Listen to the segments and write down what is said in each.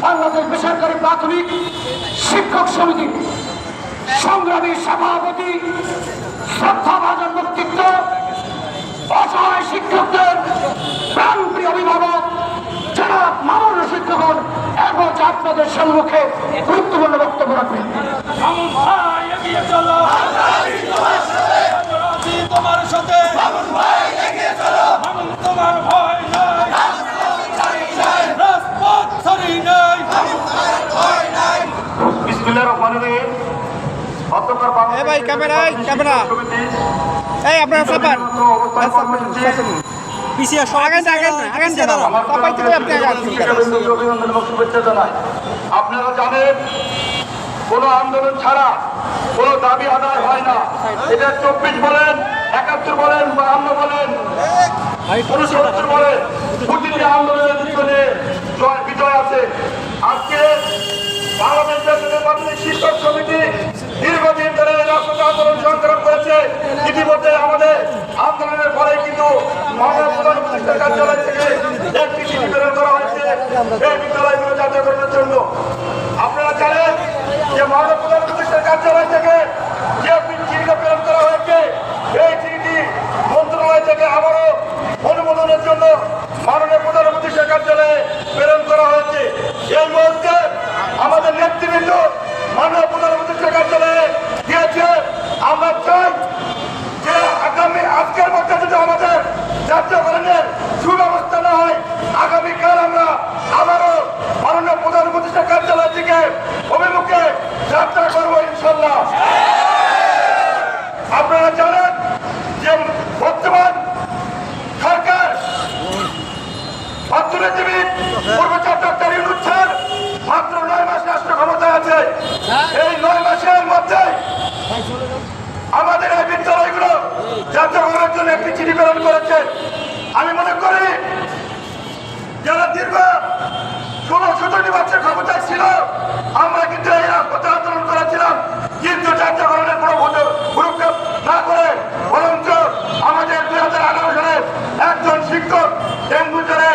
বাংলাদেশ বেসরকারি প্রাথমিক শিক্ষক সমিতি সংগ্রামী সভাপতি শ্রদ্ধাভাজন ব্যক্তিত্ব অসহায় শিক্ষকদের প্রাণপ্রিয় অভিভাবক জনাব মামুন রশিদ খোকন এবং আপনাদের সম্মুখে গুরুত্বপূর্ণ বক্তব্য রাখবেন। তোমার সাথে তোমার ভয় নাই, রাজপথ ছাড়ি নাই। বিসমিল্লাহির রহমানির রহিম। এ ভাই ক্যামেরা এই আপনারা সাপান পিছিয়ে আগান সাপাই থেকে আপনি আপনারা জানেন কোন আন্দোলন ছাড়া কোন দাবি আদায় হয় না। এটা 24 বলেন, 71 বলেন, 52 বলেন, 69 বলেন, প্রতিটি আন্দোলনের পিছনে বিজয় আছে। আজকে বাংলাদেশ বেসরকারি প্রাথমিক শিক্ষক সমিতি দীর্ঘদিন ধরে রাষ্ট্রীয় আন্দোলন সংগ্রাম করেছে। ইতিমধ্যে আমাদের আন্দোলনের পরে কিন্তু মাননীয় প্রধানমন্ত্রীর কার্যালয় থেকে একটি চিঠি প্রেরণ করা হয়েছে এই বিদ্যালয়গুলো জাতীয়করণের জন্য। আপনারা জানেন যে মাননীয় প্রধানমন্ত্রীর কার্যালয় থেকে যে চিঠিটা প্রেরণ করা হয়েছে, এই চিঠিটি মন্ত্রণালয় থেকে আবারও অনুমোদনের জন্য মাননীয় প্রধানমন্ত্রীর কার্যালয়ে প্রেরণ করা হয়েছে। এই মুহূর্তে আমাদের নেতৃবৃন্দ মাননীয় প্রধানমন্ত্রীর কার্যালয়ে দিয়েছে। আমরা চাই যে আগামী আজকের মধ্যে যদি আমাদের জাতীয়করণের সুব্যবস্থা না হয়, আগামীকাল আমরা আবারও মাননীয় প্রধানমন্ত্রীর কার্যালয় থেকে অভিমুখে যাত্রা করবো ইনশাল্লাহ। আপনারা জানেন যে বর্তমান সরকার অর্থনীতিবিদ প্রফেসর ডক্টর ইউনূস স্যার মাত্র 9 মাস রাষ্ট্র ক্ষমতায় আছে। এই 9 মাসের মধ্যে আমাদের এই বিদ্যালয়গুলো জাতীয়করণের জন্য একটি চিঠি প্রেরণ করেছে। আমি মনে করি যারা দীর্ঘ 16-17 বছর ক্ষমতায় ছিল, আমরা কিন্তু এই রাজপথে আন্দোলন করেছিলাম, কিন্তু জাতীয়করণের কোনো গুরুত্ব না করে বরঞ্চ আমাদের 2018 সালে একজন শিক্ষক ডেঙ্গু জ্বরে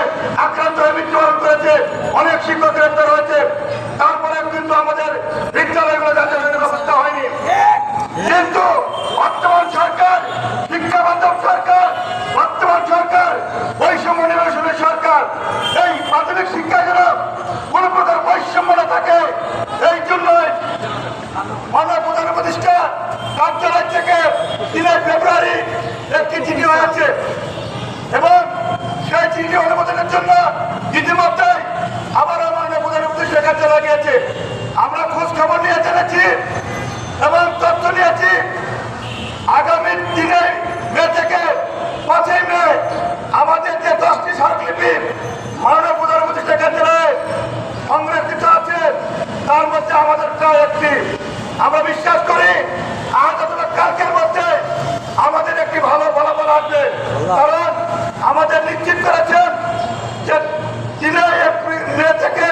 আক্রান্ত হয়ে মৃত্যুবরণ করেছে, অনেক শিক্ষক গ্রেপ্তার হয়েছে। তারপরে কিন্তু আমাদের বিদ্যালয়গুলো জাতীয়করণের ব্যবস্থা হয়নি। কিন্তু বর্তমান সরকার শিক্ষা বান্ধব সরকার, বর্তমান সরকার বৈষম্য নিরসনের সরকার। এই প্রাথমিক শিক্ষা যেন কোনো প্রকার বৈষম্য না থাকে, এই জন্যই মাননীয় প্রধানমন্ত্রীর কার্যালয় থেকে 3 ফেব্রুয়ারি একটি চিঠি হয়েছে এবং সেই চিঠি অনুমোদনের জন্য ইতিমধ্যে আবারও মাননীয় প্রধানমন্ত্রীর কার্যালয় গিয়েছে। আমরা খোঁজ খবর নিয়ে জেনেছি এবং তথ্য নিয়েছি, আগামী 3 মে থেকে 5 মে আমাদের যে 10টি স্মারকলিপি মাননীয় প্রধানমন্ত্রীর কার্যালয়ে সংরক্ষিত আছে, তার মধ্যে আমাদেরটা একটি। আমরা বিশ্বাস করি আজ অথবা কালকের মধ্যে আমাদের একটি ভালো ফলাফল আসবে, কারণ আমাদের নিশ্চিত করেছেন যে 3 মে থেকে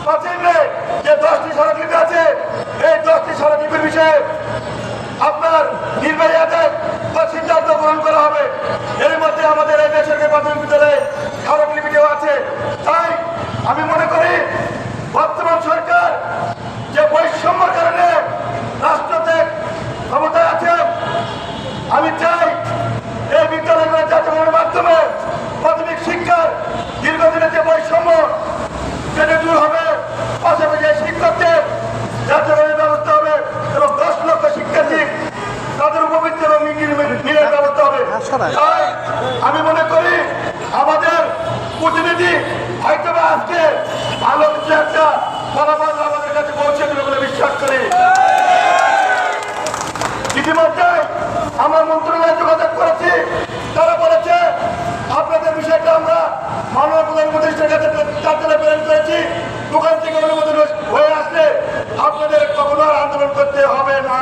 5 মে যে 10টি স্মারকলিপি আছে, এই 10টি স্মারকলিপির বিষয়ে আপনার নির্বাহী আদেশ বা সিদ্ধান্ত গ্রহণ করা হবে। এর মধ্যে আমাদের এই বেসরকারি প্রাথমিক বিদ্যালয়ে স্মারকলিপিটিও আছে। তাই আমি মনে করি বর্তমান সরকার যে বৈষম্যের কারণে রাষ্ট্রতে ক্ষমতায় আছে, আমি চাই এই বিদ্যালয়গুলো জাতীয়করণের মাধ্যমে প্রাথমিক শিক্ষার দীর্ঘদিনের যে বৈষম্য সেটা দূর হবে। পাশাপাশি শিক্ষকদের জাতীয়করণের ব্যবস্থা হবে এবং 10 লক্ষ শিক্ষার্থী তাদের উপবৃত্তি এবং মিলের ব্যবস্থা হবে। তাই আমি মনে করি আমাদের প্রতিনিধি হয়তো আজকে ভালো কিছু একটা ফলাফল আমাদের কাছে পৌঁছে দেবে বলে বিশ্বাস করি। ইতিমধ্যে আমার মন্ত্রণালয়ে যোগাযোগ করেছি, তারা বলেছে আপনাদের বিষয়টা আমরা মাননীয় প্রধানমন্ত্রীর কাছে কার্যালয়ে প্রেরণ করেছি, দোকান থেকে অনুমোদন হয়ে আসলে আপনাদের কখনো আন্দোলন করতে হবে না।